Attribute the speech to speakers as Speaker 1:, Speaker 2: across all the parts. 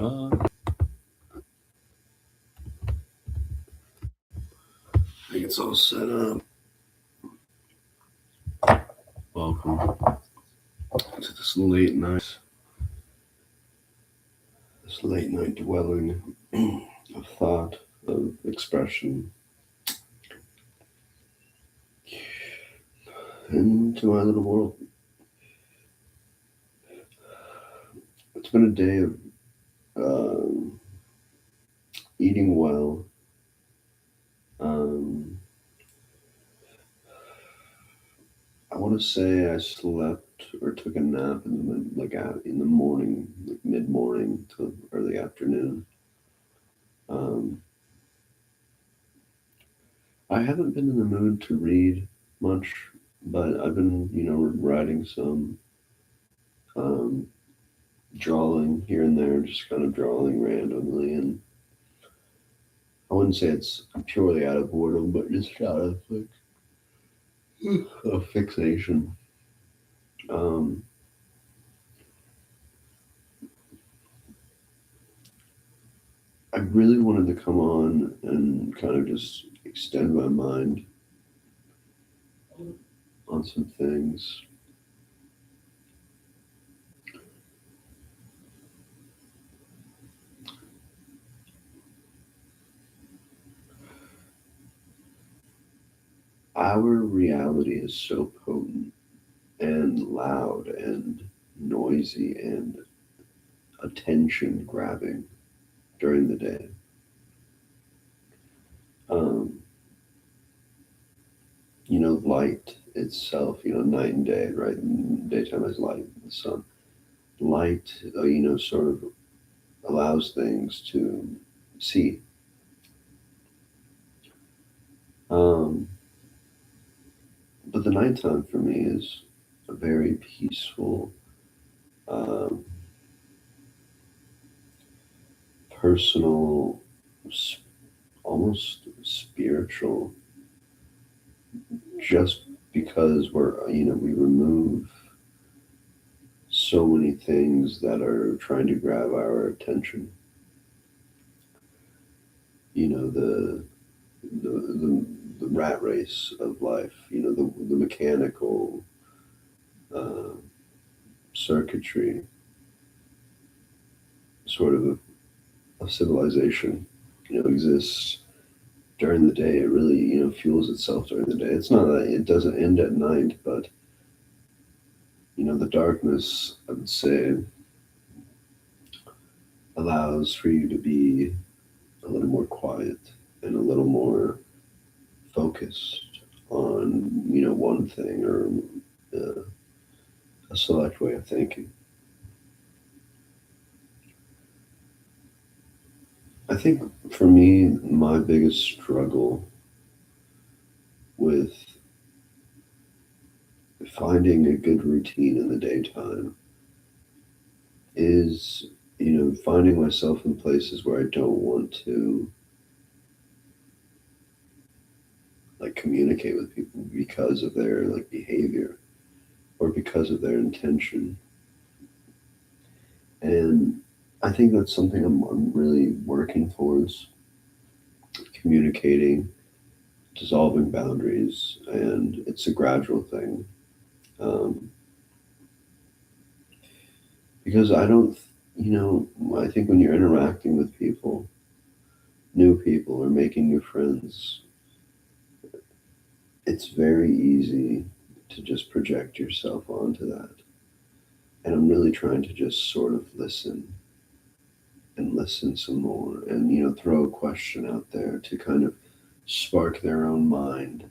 Speaker 1: I think it's all set up. Welcome to this late night dwelling of thought, of expression into my little world. It's been a day of eating well. I want to say I slept or took a nap in the morning, like mid morning to early afternoon. Um, I haven't been in the mood to read much, but I've been, writing some, um, drawing here and there, just kind of drawing randomly. And I wouldn't say it's purely out of boredom, but just out of like a fixation. Um, I really wanted to come on and kind of just extend my mind on some things. Our reality is so potent and loud and noisy and attention grabbing during the day. Um, light itself, night and day, right? Daytime is light, the sun. Light, sort of allows things to see. Um, but the nighttime for me is a very peaceful, um, personal, almost spiritual, just because we remove so many things that are trying to grab our attention. The rat race of life, the mechanical uh, circuitry sort of civilization, exists during the day. It really, fuels itself during the day. It's not that it doesn't end at night, but the darkness, I would say, allows for you to be a little more quiet and a little more focused on, one thing or uh, a select way of thinking. I think for me, my biggest struggle with finding a good routine in the daytime is, finding myself in places where I don't want to like communicate with people because of their like behavior or because of their intention. And I think that's something I'm really working towards, communicating, dissolving boundaries, and it's a gradual thing. Um, because I don't, I think when you're interacting with people, new people, or making new friends, it's very easy to just project yourself onto that. And I'm really trying to just sort of listen and listen some more and, throw a question out there to kind of spark their own mind.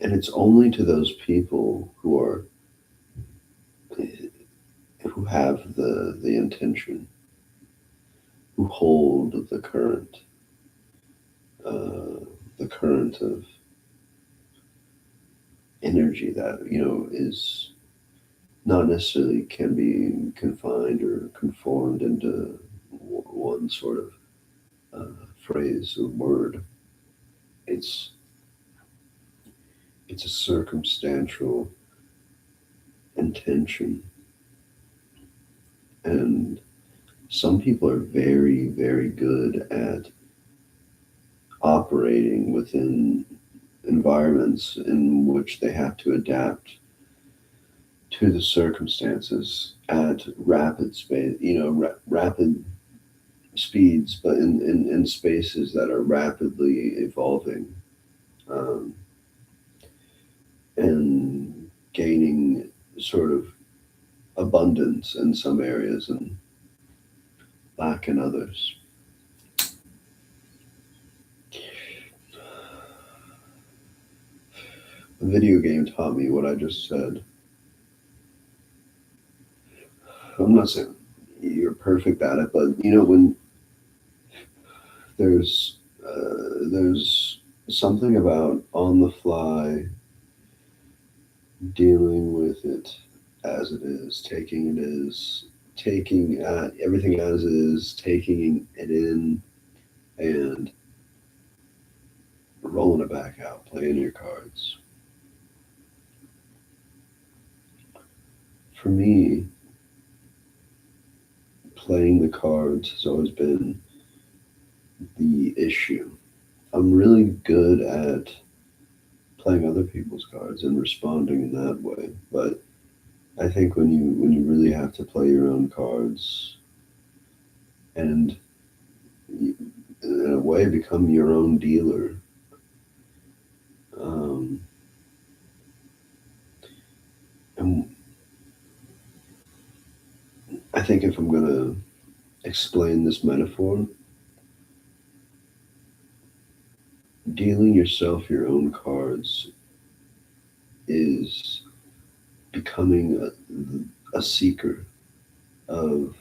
Speaker 1: And it's only to those people who have the intention, who hold uh, the current of energy that is not necessarily can be confined or conformed into one sort of phrase or word. It's it's a circumstantial intention, and some people are very, very good at operating within environments in which they have to adapt to the circumstances at rapid space, rapid speeds, but in spaces that are rapidly evolving, um, and gaining sort of abundance in some areas and lack in others. The video game taught me what I just said. I'm not saying you're perfect at it, but when there's something about on the fly dealing with it as it is, taking everything as it is, taking it in and rolling it back out, playing your cards. For me, playing the cards has always been the issue. I'm really good at playing other people's cards and responding in that way, but I think when you really have to play your own cards and in a way become your own dealer, um, and I think if I'm gonna explain this metaphor, dealing yourself your own cards is becoming a seeker of,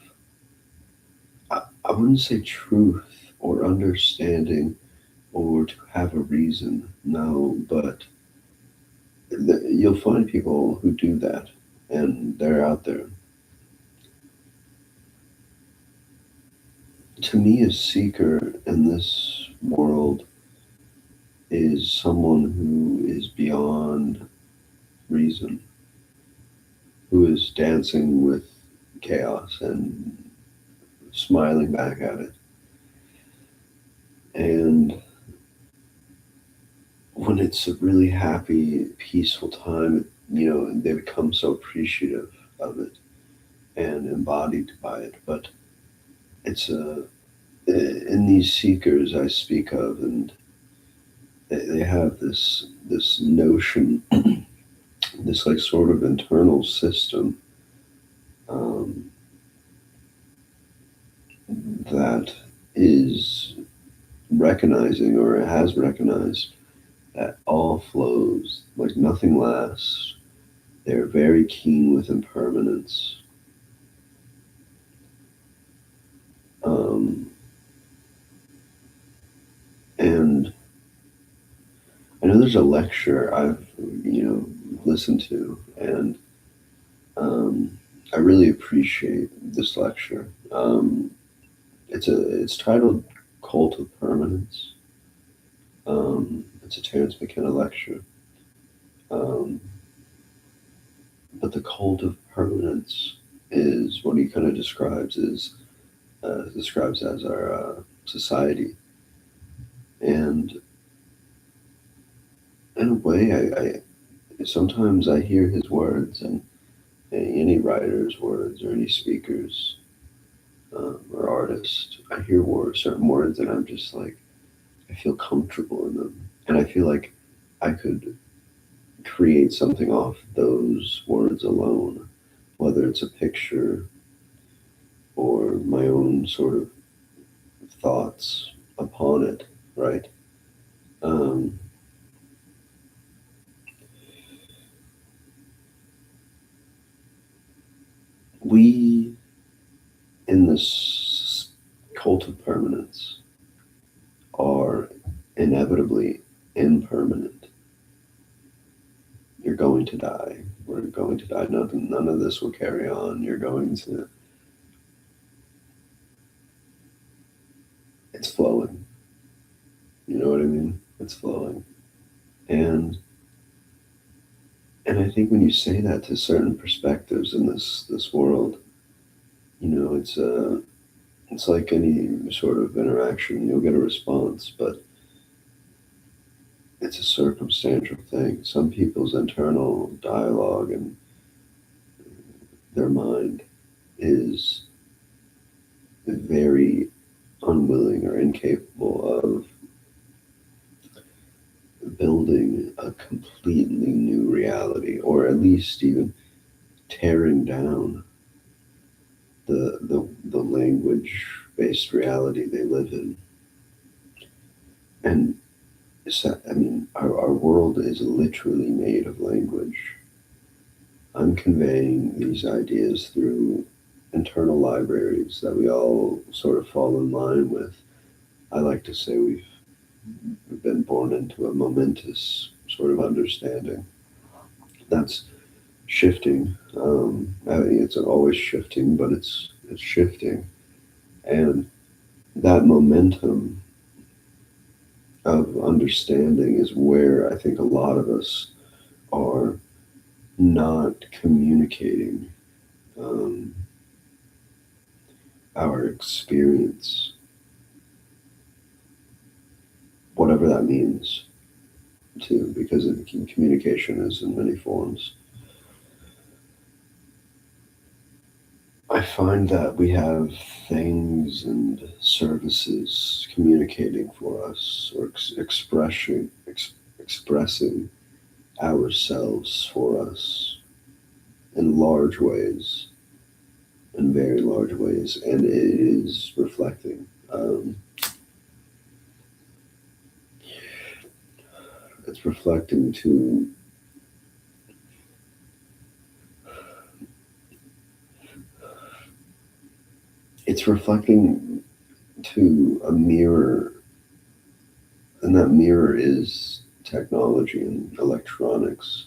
Speaker 1: I wouldn't say truth or understanding or to have a reason, no, but you'll find people who do that and they're out there. To me, a seeker in this world is someone who is beyond reason, who is dancing with chaos and smiling back at it. And when it's a really happy, peaceful time, they become so appreciative of it and embodied by it. But it's in these seekers I speak of, and they have this notion, this like sort of internal system, um, that is recognizing or has recognized that all flows, like nothing lasts. They're very keen with impermanence. Um, and I know there's a lecture I've listened to, and I really appreciate this lecture. It's titled "Cult of Permanence." It's a Terence McKenna lecture, um, but the cult of permanence is what he kind of describes as our society, and in a way, I sometimes I hear his words and any writer's words or any speakers, or artist. I hear certain words, and I'm just like, I feel comfortable in them, and I feel like I could create something off those words alone, whether it's a picture or my own sort of thoughts upon it, right? Um, we, in this cult of permanence, are inevitably impermanent. You're going to die. We're going to die. None of this will carry on. You're going to. It's flowing. You know what I mean? It's flowing. And I think when you say that to certain perspectives in this world, it's It's like any sort of interaction, you'll get a response, but it's a circumstantial thing. Some people's internal dialogue and their mind is very unwilling or incapable of building a completely new reality, or at least even tearing down the language based reality they live in. And so, I mean, our world is literally made of language. I'm conveying these ideas through internal libraries that we all sort of fall in line with. I like to say we've been born into a momentous sort of understanding that's shifting. I mean, it's always shifting, but it's shifting, and that momentum of understanding is where I think a lot of us are not communicating um, our experience, whatever that means, too, because communication is in many forms. I find that we have things and services communicating for us, or expressing ourselves for us in large ways, in very large ways, and it is reflecting. It's reflecting to it's reflecting to a mirror, and that mirror is technology and electronics,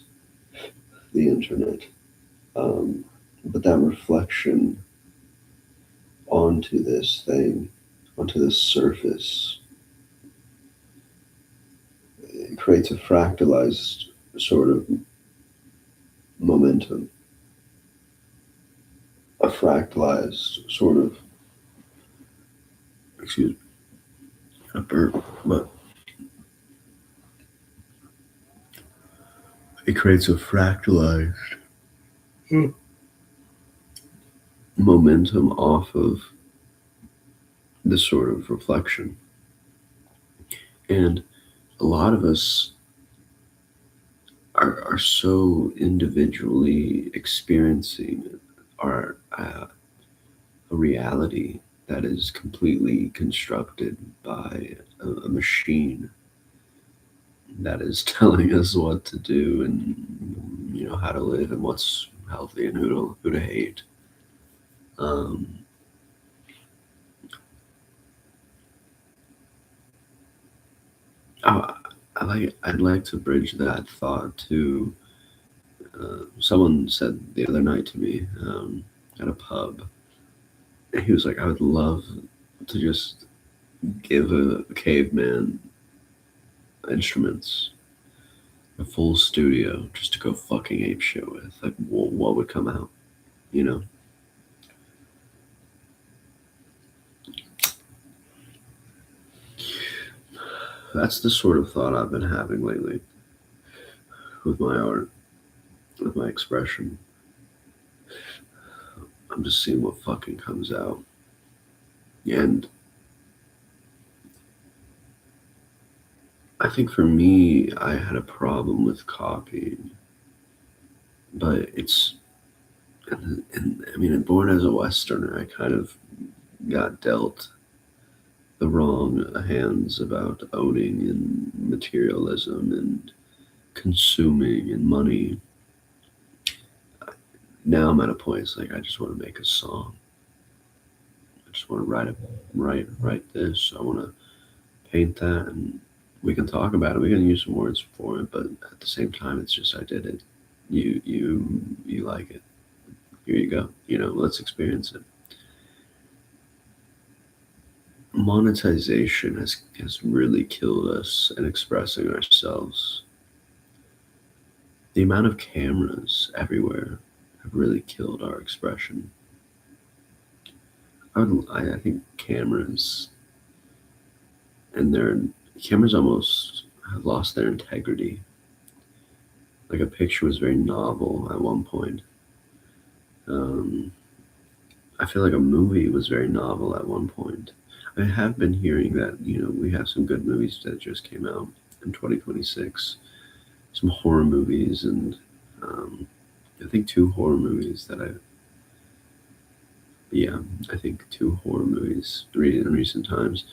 Speaker 1: the internet. Um, but that reflection onto this thing, onto this surface, it creates a fractalized sort of momentum, a fractalized sort of, excuse me, a burp, but it creates a fractalized momentum off of this sort of reflection. And a lot of us are so individually experiencing our a reality that is completely constructed by a machine that is telling us what to do, and how to live and what's healthy and who to hate. Um, I, I'd like to bridge that thought to someone said the other night to me at a pub. He was like, I would love to just give a caveman instruments, a full studio, just to go fucking ape shit with. Like, what would come out? You know, that's the sort of thought I've been having lately with my art, with my expression. I'm just seeing what fucking comes out. And I think for me, I had a problem with copying, but and I mean, born as a Westerner, I kind of got dealt the wrong hands about owning and materialism and consuming and money. Now I'm at a point, it's like I just want to make a song. I just want to write this. I want to paint that, and we can talk about it. We can use some words for it, but at the same time, it's just I did it. You like it. Here you go. Let's experience it. Monetization has really killed us in expressing ourselves. The amount of cameras everywhere have really killed our expression. I think and their cameras almost have lost their integrity. Like a picture was very novel at one point. Um, I feel like a movie was very novel at one point. I have been hearing that, we have some good movies that just came out in 2026. Some horror movies, and um, I think two horror movies yeah, I think two horror movies in recent times.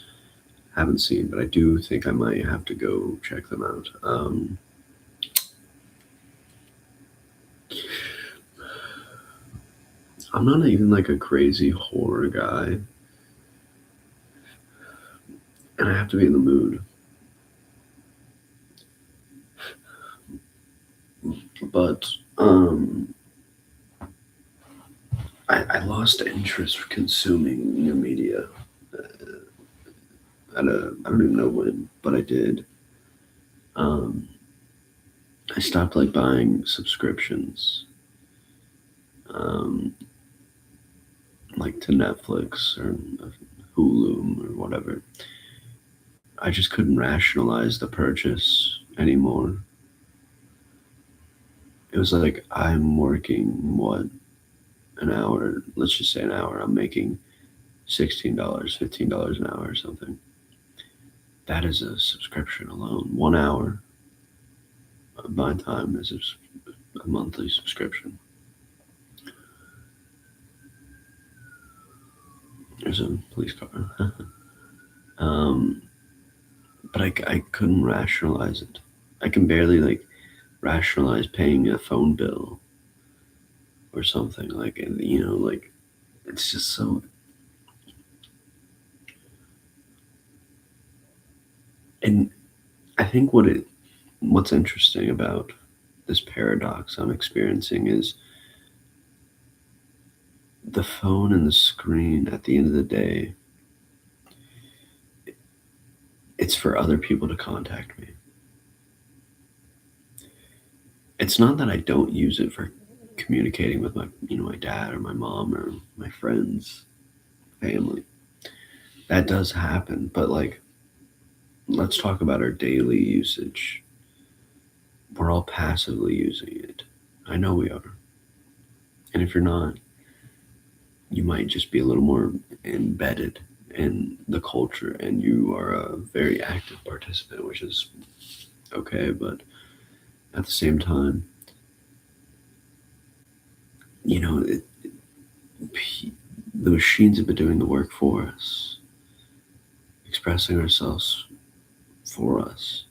Speaker 1: Haven't seen, but I do think I might have to go check them out. I'm not even like a crazy horror guy, and I have to be in the mood. But I lost interest for consuming new media. I don't even know when, but I did. Um, I stopped like buying subscriptions, um, like to Netflix or Hulu or whatever. I just couldn't rationalize the purchase anymore. It was like I'm working an hour. Let's just say an hour. I'm making $16, $15 an hour or something. That is a subscription alone. 1 hour of my time is a monthly subscription. There's a police car. um, but I couldn't rationalize it. I can barely like rationalize paying a phone bill or something like, like it's just so. And I think what's interesting about this paradox I'm experiencing is the phone and the screen. At the end of the day, it's for other people to contact me. It's not that I don't use it for communicating with my dad or my mom or my friends, family. That does happen, but like, let's talk about our daily usage. We're all passively using it. I know we are. And if you're not, you might just be a little more embedded in the culture and you are a very active participant, which is okay. But at the same time, you know, it, the machines have been doing the work for us, expressing ourselves for us.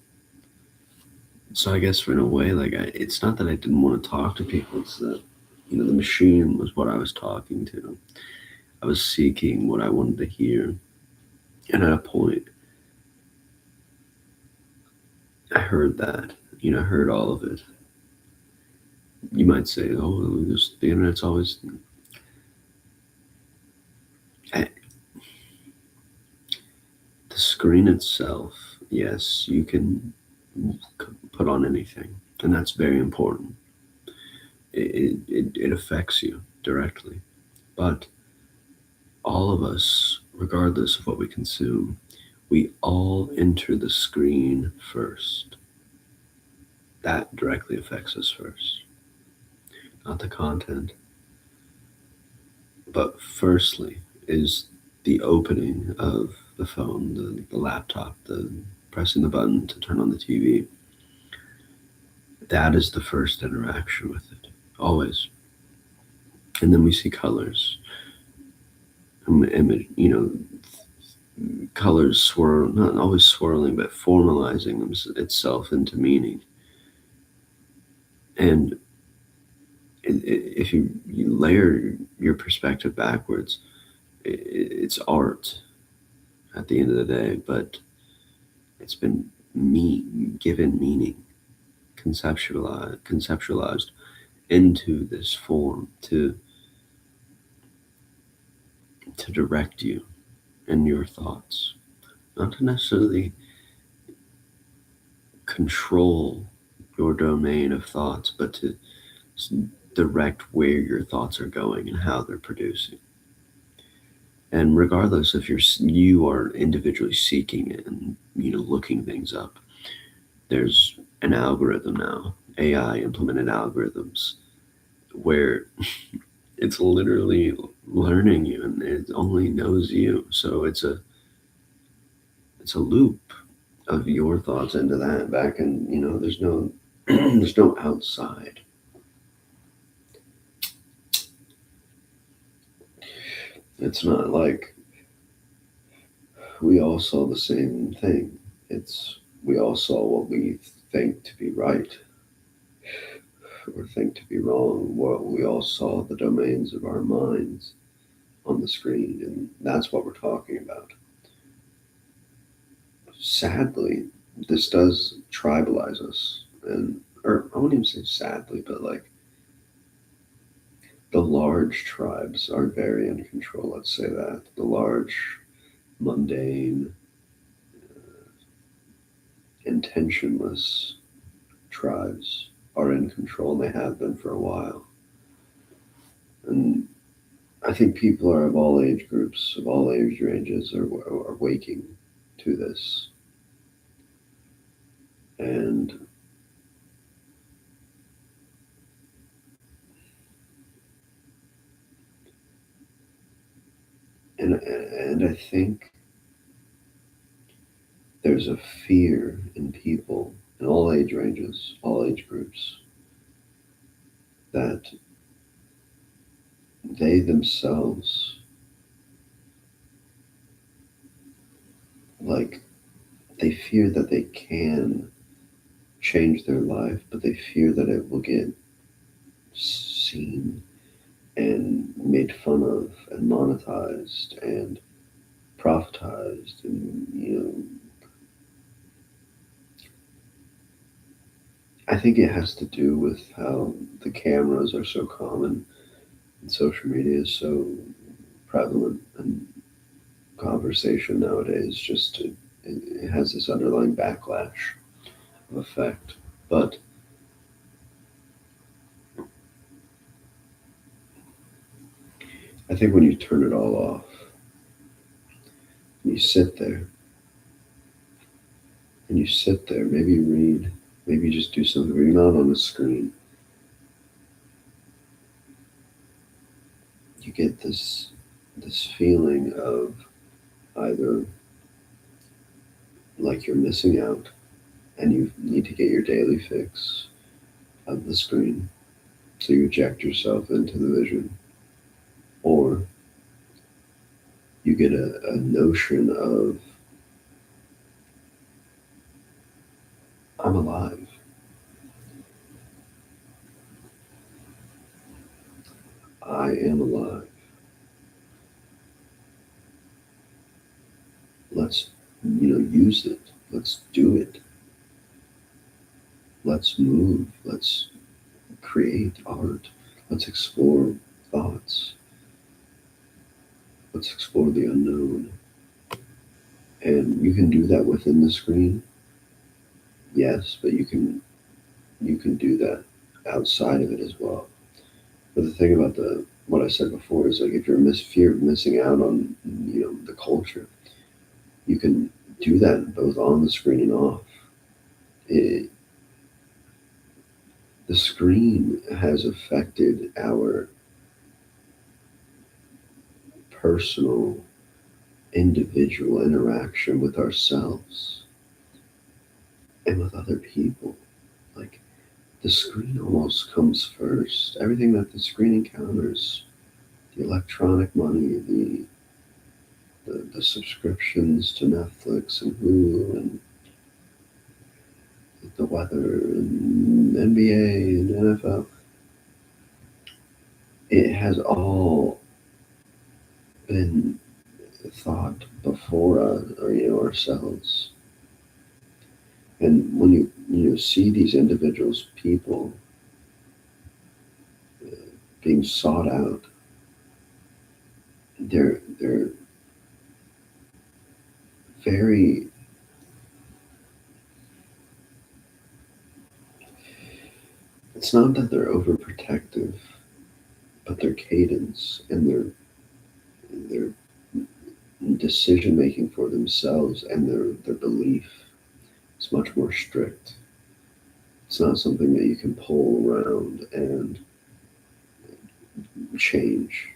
Speaker 1: So I guess in a way, like it's not that I didn't want to talk to people. It's that the machine was what I was talking to. I was seeking what I wanted to hear, and at a point, I heard that. I heard all of it. You might say, "Oh, the internet's always." I, the screen itself, yes, you can put on anything, and that's very important. It affects you directly, but all of us, regardless of what we consume, we all enter the screen first. That directly affects us first, not the content, but firstly is the opening of the phone, the laptop, the pressing the button to turn on the TV. That is the first interaction with it, always. And then we see colors, image, colors swirl, not always swirling, but formalizing itself into meaning. And if you layer your perspective backwards, it's art at the end of the day, but it's been given meaning, conceptualized into this form to direct you in your thoughts, not to necessarily control your domain of thoughts, but to direct where your thoughts are going and how they're producing. And regardless if you are individually seeking it and looking things up, there's an algorithm now, AI implemented algorithms, where it's literally learning you and it only knows you. So it's a loop of your thoughts into that back, and there's no there's no outside. It's not like we all saw the same thing. It's we all saw what we think to be right or think to be wrong. What we all saw the domains of our minds on the screen, and that's what we're talking about. Sadly, this does tribalize us, and or I wouldn't even say sadly, but like the large tribes are very in control. Let's say that the large, mundane, intentionless tribes are in control. They have been for a while, and I think people are of all age groups, of all age ranges, are waking to this, and and and I think there's a fear in people in all age ranges, all age groups, that they themselves, like, they fear that they can change their life, but they fear that it will get seen and made fun of and monetized and profitized, and I think it has to do with how the cameras are so common and social media is so prevalent, and conversation nowadays just it has this underlying backlash of effect. But I think when you turn it all off, and you sit there and you sit there, maybe read, maybe just do something where you're not on the screen, you get this feeling of either like you're missing out and you need to get your daily fix of the screen, so you eject yourself into the vision, or you get a notion of I'm alive. I am alive. Let's use it. Let's do it. Let's move. Let's create art. Let's explore thoughts. Let's explore the unknown. And you can do that within the screen, yes, but you can do that outside of it as well. But the thing about the what I said before is, like, if you're fear of missing out on the culture, you can do that both on the screen and off. It, the screen has affected our personal, individual interaction with ourselves and with other people. Like, the screen almost comes first. Everything that the screen encounters, the electronic money, the subscriptions to Netflix and Hulu, and the weather and NBA and NFL, it has all been thought before us, or ourselves. And when you see these individuals, people being sought out, they're very, it's not that they're overprotective, but their cadence and their decision making for themselves and their belief is much more strict. It's not something that you can pull around and change.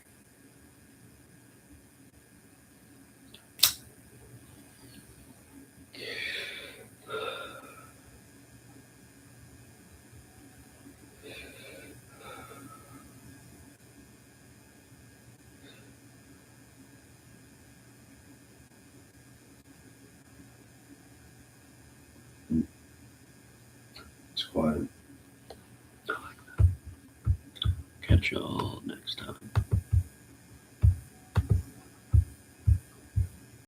Speaker 1: It's quiet. Catch y'all next time.